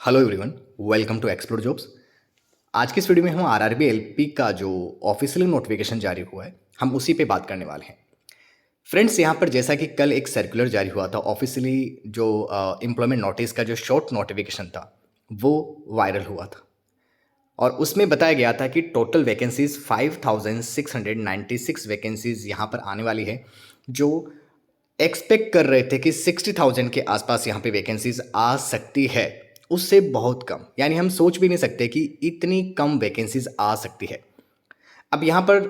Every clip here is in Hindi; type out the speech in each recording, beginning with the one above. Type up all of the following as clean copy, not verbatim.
Hello everyone, welcome to explore jobs. आज की इस वीडियो में हम आरआरबी एलपी का जो ऑफिशियल नोटिफिकेशन जारी हुआ है हम उसी पे बात करने वाले हैं। फ्रेंड्स, यहाँ पर जैसा कि कल एक सर्कुलर जारी हुआ था ऑफिशियली, जो एम्प्लॉयमेंट नोटिस का जो शॉर्ट नोटिफिकेशन था वो वायरल हुआ था और उसमें बताया गया था कि टोटल वैकेंसीज 5696 वैकेंसीज यहाँ पर आने वाली है। जो एक्सपेक्ट कर रहे थे कि 60,000 के आसपास यहाँ पे वैकेंसीज आ सकती है, उससे बहुत कम, यानी हम सोच भी नहीं सकते कि इतनी कम वैकेंसीज आ सकती है। अब यहाँ पर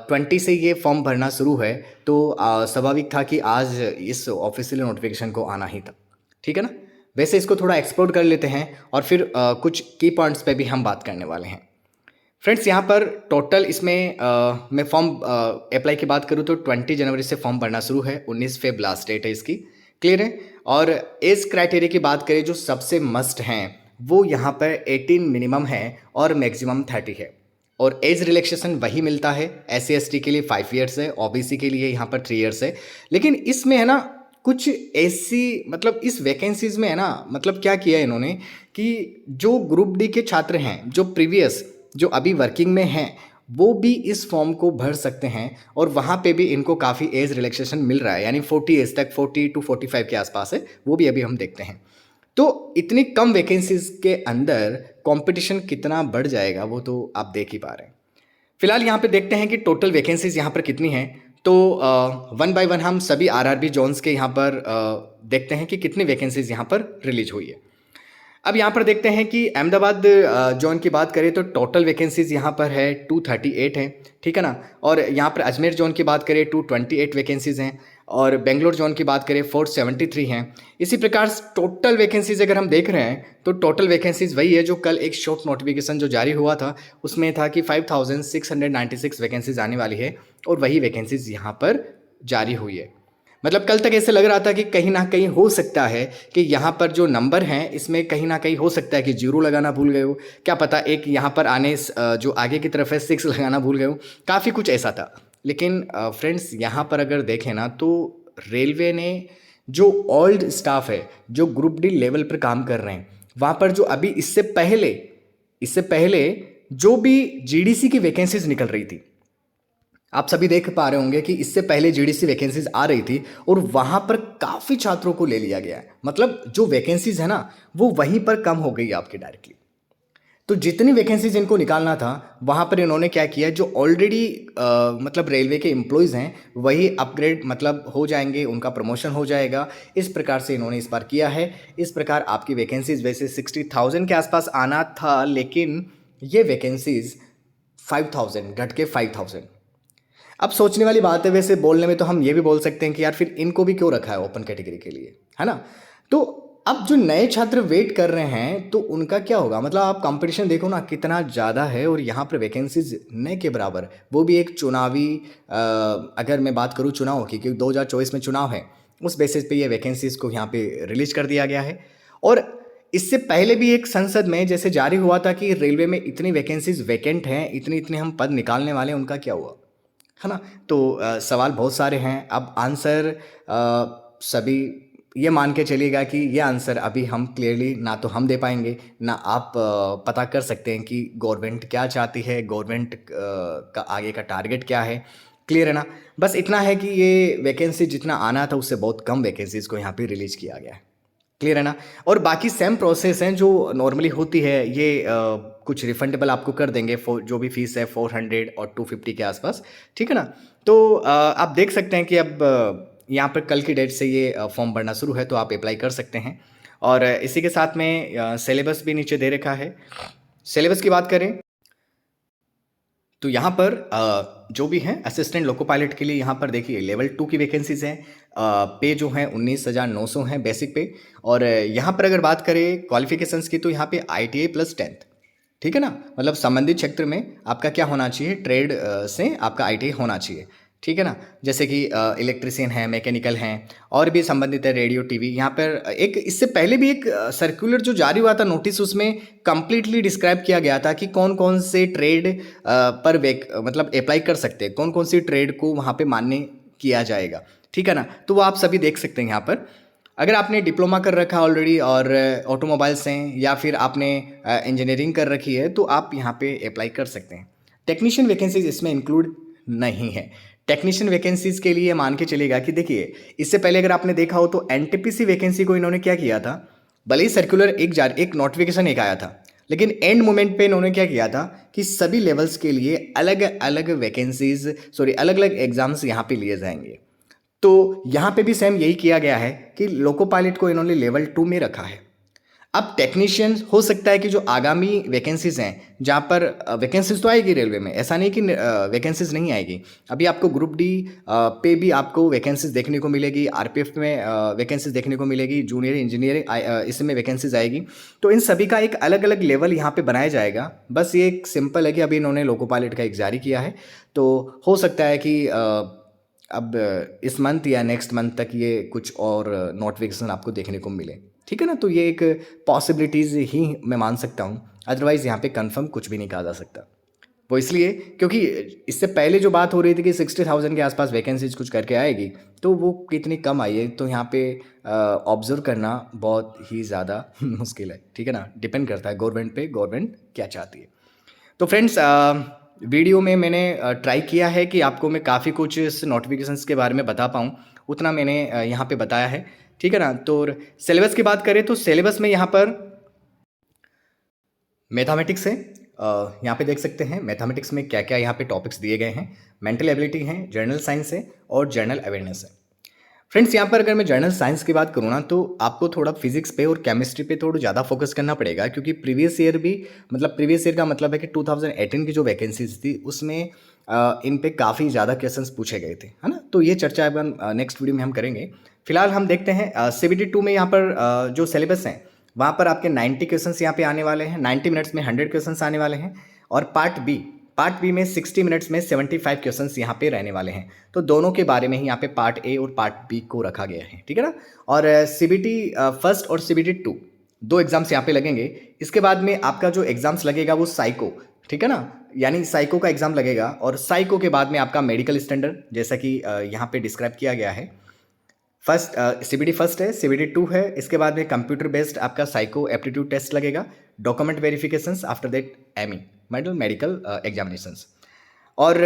20 से ये फॉर्म भरना शुरू है, तो स्वाभाविक था कि आज इस ऑफिशियल नोटिफिकेशन को आना ही था। ठीक है ना। वैसे इसको थोड़ा एक्सप्लोर कर लेते हैं और फिर कुछ की पॉइंट्स पे भी हम बात करने वाले हैं। फ्रेंड्स, यहाँ पर टोटल इसमें मैं फॉर्म अप्लाई की बात करूँ तो 20 जनवरी से फॉर्म भरना शुरू है, 19 फेब लास्ट डेट है इसकी। क्लियर है। और एज क्राइटेरिया की बात करें जो सबसे मस्ट हैं वो यहाँ पर 18 मिनिमम है और मैक्सिमम 30 है। और एज रिलैक्सेशन वही मिलता है, SC ST के लिए 5 ईयर्स है, OBC के लिए यहाँ पर 3 ईयर्स है। लेकिन इसमें है ना कुछ ऐसी, मतलब इस वैकेंसीज में है ना, मतलब क्या किया है इन्होंने कि जो ग्रुप डी के छात्र हैं, जो प्रीवियस, जो अभी वर्किंग में हैं, वो भी इस फॉर्म को भर सकते हैं और वहाँ पे भी इनको काफ़ी एज रिलैक्सेशन मिल रहा है, यानी 40 एज तक, 40 to 45 के आसपास है, वो भी अभी हम देखते हैं। तो इतनी कम वैकेंसीज के अंदर कंपटीशन कितना बढ़ जाएगा वो तो आप देख ही पा रहे हैं। फिलहाल यहाँ पे देखते हैं कि टोटल वैकेंसीज यहाँ पर कितनी हैं। तो वन बाय वन हम सभी आरआरबी जोन्स के यहाँ पर देखते हैं कि कितनी वैकेंसीज यहाँ पर रिलीज हुई है। अब यहाँ पर देखते हैं कि अहमदाबाद जोन की बात करें तो टोटल वैकेंसीज यहाँ पर है 238 है। ठीक है ना। और यहाँ पर अजमेर जोन की बात करें 228 वैकेंसीज हैं और बेंगलोर जोन की बात करें 473 हैं। इसी प्रकार टोटल वैकेंसीज अगर हम देख रहे हैं तो टोटल वैकेंसीज वही है जो कल एक शॉर्ट नोटिफिकेशन जो जारी हुआ था उसमें था कि 5696 वैकेंसीज आने वाली है और वही वैकेंसीज यहाँ पर जारी हुई है। मतलब कल तक ऐसे लग रहा था कि कहीं ना कहीं हो सकता है कि यहाँ पर जो नंबर हैं इसमें कहीं ना कहीं हो सकता है कि जीरो लगाना भूल गए हो, क्या पता एक यहाँ पर आने जो आगे की तरफ है 6 लगाना भूल गए हो, काफ़ी कुछ ऐसा था। लेकिन फ्रेंड्स, यहाँ पर अगर देखें ना तो रेलवे ने जो ओल्ड स्टाफ है जो ग्रुप डी लेवल पर काम कर रहे हैं, वहाँ पर जो अभी इससे पहले जो भी GDC की वैकेंसीज निकल रही थी, आप सभी देख पा रहे होंगे कि इससे पहले GDC वैकेंसीज आ रही थी और वहां पर काफ़ी छात्रों को ले लिया गया है। मतलब जो वैकेंसीज है ना वो वहीं पर कम हो गई आपकी डायरेक्टली। तो जितनी वैकेंसीज इनको निकालना था वहां पर इन्होंने क्या किया, जो ऑलरेडी मतलब रेलवे के एम्प्लॉयज़ हैं वही अपग्रेड मतलब हो जाएंगे, उनका प्रमोशन हो जाएगा। इस प्रकार से इन्होंने इस बार किया है। इस प्रकार आपकी वैकेंसीज वैसे 60,000 के आसपास आना था, लेकिन ये वैकेंसीज 5,000 घट के 5,000। अब सोचने वाली बात है, वैसे बोलने में तो हम ये भी बोल सकते हैं कि यार फिर इनको भी क्यों रखा है ओपन कैटेगरी के लिए, है ना। तो अब जो नए छात्र वेट कर रहे हैं तो उनका क्या होगा, मतलब आप कंपटीशन देखो ना कितना ज़्यादा है और यहाँ पर वैकेंसीज न के बराबर, वो भी एक चुनावी अगर मैं बात करूँ चुनाव की, क्योंकि 2024 में चुनाव है, उस बेसिस पे ये वैकेंसीज को यहाँ पे रिलीज कर दिया गया है। और इससे पहले भी एक संसद में जैसे जारी हुआ था कि रेलवे में इतनी वैकेंसीज वैकेंट हैं, इतने इतने हम पद निकालने वाले हैं, उनका क्या हुआ, है ना। तो सवाल बहुत सारे हैं। अब आंसर सभी ये मान के चलिएगा कि ये आंसर अभी हम क्लियरली ना तो हम दे पाएंगे ना आप पता कर सकते हैं कि गवर्नमेंट क्या चाहती है, गवर्नमेंट का आगे का टारगेट क्या है। क्लियर है ना। बस इतना है कि ये वैकेंसी जितना आना था उससे बहुत कम वैकेंसीज को यहाँ पे रिलीज किया गया है। क्लियर है ना। और बाकी सेम प्रोसेस हैं जो नॉर्मली होती है, ये कुछ रिफंडेबल आपको कर देंगे जो भी फीस है 400 और 250 के आसपास। ठीक है ना। तो आप देख सकते हैं कि अब यहाँ पर कल की डेट से ये फॉर्म भरना शुरू है, तो आप अप्लाई कर सकते हैं। और इसी के साथ में सिलेबस भी नीचे दे रखा है। सिलेबस की बात करें तो यहाँ पर जो भी हैं असिस्टेंट लोको पायलट के लिए यहाँ पर देखिए लेवल 2 की वैकेंसीज हैं। पे जो है 19,900 हैं बेसिक पे। और यहाँ पर अगर बात करें क्वालिफिकेशंस की तो यहाँ पे ITI प्लस 10th। ठीक है ना। मतलब संबंधित क्षेत्र में आपका क्या होना चाहिए, ट्रेड से आपका ITI होना चाहिए। ठीक है ना। जैसे कि इलेक्ट्रिशियन है, मैकेनिकल हैं और भी संबंधित है, रेडियो टीवी। यहाँ पर एक इससे पहले भी एक सर्कुलर जो जारी हुआ था नोटिस, उसमें कंप्लीटली डिस्क्राइब किया गया था कि कौन कौन से ट्रेड पर मतलब अप्लाई कर सकते हैं, कौन कौन सी ट्रेड को वहाँ पे मान्य किया जाएगा। ठीक है ना। तो वो आप सभी देख सकते हैं यहाँ पर। अगर आपने डिप्लोमा कर रखा है ऑलरेडी और ऑटोमोबाइल्स हैं या फिर आपने इंजीनियरिंग कर रखी है तो आप यहाँ पे अप्लाई कर सकते हैं। टेक्नीशियन वैकेंसीज इसमें इंक्लूड नहीं है। टेक्नीशियन वैकेंसीज के लिए मान के चलेगा कि देखिए, इससे पहले अगर आपने देखा हो तो एनटीपीसी वैकेंसी को इन्होंने क्या किया था, भले ही सर्कुलर एक नोटिफिकेशन एक आया था, लेकिन एंड मोमेंट पे इन्होंने क्या किया था कि सभी लेवल्स के लिए अलग अलग वैकेंसीज अलग अलग एग्जाम्स यहाँ पे लिए जाएंगे। तो यहाँ पे भी सेम यही किया गया है कि लोको पायलट को इन्होंने लेवल 2 में रखा है। अब टेक्नीशियन हो सकता है कि जो आगामी वैकेंसीज हैं जहाँ पर वैकेंसीज तो आएगी रेलवे में, ऐसा नहीं कि वैकेंसीज नहीं आएगी। अभी आपको ग्रुप डी पे भी आपको वैकेंसीज देखने को मिलेगी, आरपीएफ में वैकेंसीज देखने को मिलेगी, जूनियर इंजीनियर इसमें वैकेंसीज आएगी। तो इन सभी का एक अलग अलग लेवल यहाँ पे बनाया जाएगा। बस ये एक सिंपल है कि अभी इन्होंने लोको पायलट का एक जारी किया है, तो हो सकता है कि अब इस मंथ या नेक्स्ट मंथ तक ये कुछ और नोटिफिकेशन आपको देखने को मिले। ठीक है ना, तो ये एक पॉसिबिलिटीज़ ही मैं मान सकता हूँ, अदरवाइज़ यहाँ पे कंफर्म कुछ भी नहीं कहा जा सकता। वो इसलिए क्योंकि इससे पहले जो बात हो रही थी कि 60,000 के आसपास वैकेंसीज कुछ करके आएगी, तो वो कितनी कम आई है, तो यहाँ पे ऑब्जर्व करना बहुत ही ज़्यादा मुश्किल है। ठीक है ना, डिपेंड करता है गवर्नमेंट पे, गवर्नमेंट क्या चाहती है। तो फ्रेंड्स, वीडियो में मैंने ट्राई किया है कि आपको मैं काफ़ी कुछ इस नोटिफिकेशंस के बारे में बता पाऊँ, उतना मैंने यहाँ पे बताया है। ठीक है ना, तो सिलेबस की बात करें तो सिलेबस में यहाँ पर मैथमेटिक्स है, यहाँ पे देख सकते हैं मैथमेटिक्स में क्या क्या यहाँ पे टॉपिक्स दिए गए हैं। मेंटल एबिलिटी है, जनरल साइंस है और जनरल अवेयरनेस है। फ्रेंड्स, यहाँ पर अगर मैं जनरल साइंस की बात करूँ ना, तो आपको थोड़ा फिजिक्स पे और केमिस्ट्री पे थोड़ा ज़्यादा फोकस करना पड़ेगा, क्योंकि प्रीवियस ईयर भी, मतलब प्रीवियस ईयर का मतलब है कि 2018 की जो वैकेंसीज थी उसमें इन पे काफ़ी ज़्यादा क्वेश्चंस पूछे गए थे, है ना। तो ये चर्चा अपन नेक्स्ट वीडियो में हम करेंगे। फिलहाल हम देखते हैं CBT 2 में यहाँ पर जो सिलेबस हैं वहाँ पर आपके 90 क्वेश्चंस यहाँ पे आने वाले हैं, 90 मिनट्स में 100 क्वेश्चंस आने वाले हैं। और पार्ट बी में 60 मिनट्स में 75 क्वेश्चंस यहाँ पे रहने वाले हैं। तो दोनों के बारे में ही यहाँ पे पार्ट ए और पार्ट बी को रखा गया है। ठीक है ना, और CBT फर्स्ट और CBT 2 दो एग्जाम्स यहाँ पे लगेंगे। इसके बाद में आपका जो एग्जाम्स लगेगा वो साइको, ठीक है ना, यानी साइको का एग्जाम लगेगा। और साइको के बाद में आपका मेडिकल स्टैंडर्ड, जैसा कि यहाँ पे डिस्क्राइब किया गया है। फर्स्ट CBT फर्स्ट है, CBT 2 है, इसके बाद में कंप्यूटर बेस्ड आपका साइको एप्टीट्यूड टेस्ट लगेगा, document verifications, after that ME medical examinations. और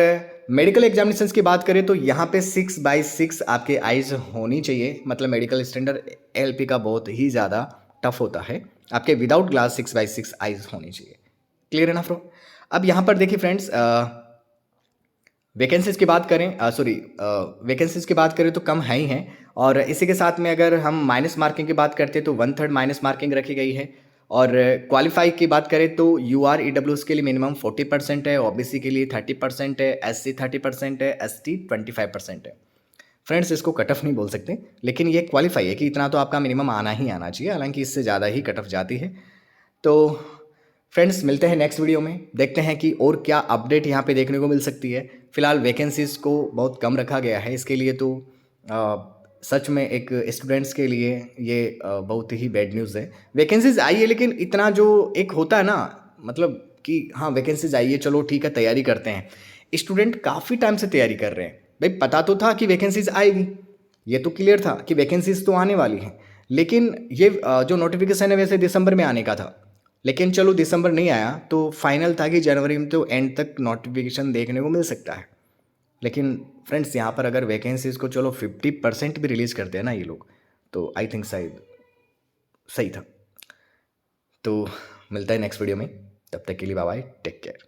मेडिकल एग्जामिनेशंस की बात करें तो यहाँ पे 6/6 आपके आइज होनी चाहिए, मतलब मेडिकल स्टैंडर्ड LP का बहुत ही ज़्यादा टफ होता है, आपके विदाउट ग्लास 6/6 आइज होनी चाहिए। क्लियर है ना फ्रो। अब यहाँ पर देखिए फ्रेंड्स, वैकेंसीज की बात करें, वैकेंसीज की बात करें तो कम है ही हैं। और इसी के साथ में अगर हम माइनस मार्किंग की बात करते हैं तो 1/3 माइनस मार्किंग रखी गई है। और क्वालिफाई की बात करें तो UR EWS के लिए मिनिमम 40% है, OBC के लिए 30% है, SC 30% है, ST 25% है। फ्रेंड्स, इसको कट ऑफ नहीं बोल सकते, लेकिन ये क्वालिफाई है कि इतना तो आपका मिनिमम आना ही आना चाहिए, हालांकि इससे ज़्यादा ही कट ऑफ जाती है। तो फ्रेंड्स, मिलते हैं नेक्स्ट वीडियो में, देखते हैं कि और क्या अपडेट यहाँ पे देखने को मिल सकती है। फिलहाल वैकेंसीज को बहुत कम रखा गया है, इसके लिए तो सच में एक स्टूडेंट्स के लिए ये बहुत ही बैड न्यूज़ है। वैकेंसीज आई है, लेकिन इतना जो एक होता है ना, मतलब कि हाँ वैकेंसीज आई है, चलो ठीक है तैयारी करते हैं। स्टूडेंट काफ़ी टाइम से तैयारी कर रहे हैं, भाई पता तो था कि वैकेंसीज आएगी, ये तो क्लियर था कि वैकेंसीज तो आने वाली हैं, लेकिन ये जो नोटिफिकेशन है वैसे दिसंबर में आने का था, लेकिन चलो दिसंबर नहीं आया तो फाइनल था कि जनवरी में तो एंड तक नोटिफिकेशन देखने को मिल सकता है। लेकिन फ्रेंड्स, यहाँ पर अगर वैकेंसीज को चलो 50% भी रिलीज़ करते हैं ना ये लोग, तो आई थिंक शायद सही था। तो मिलता है नेक्स्ट वीडियो में, तब तक के लिए बाय बाय, टेक केयर।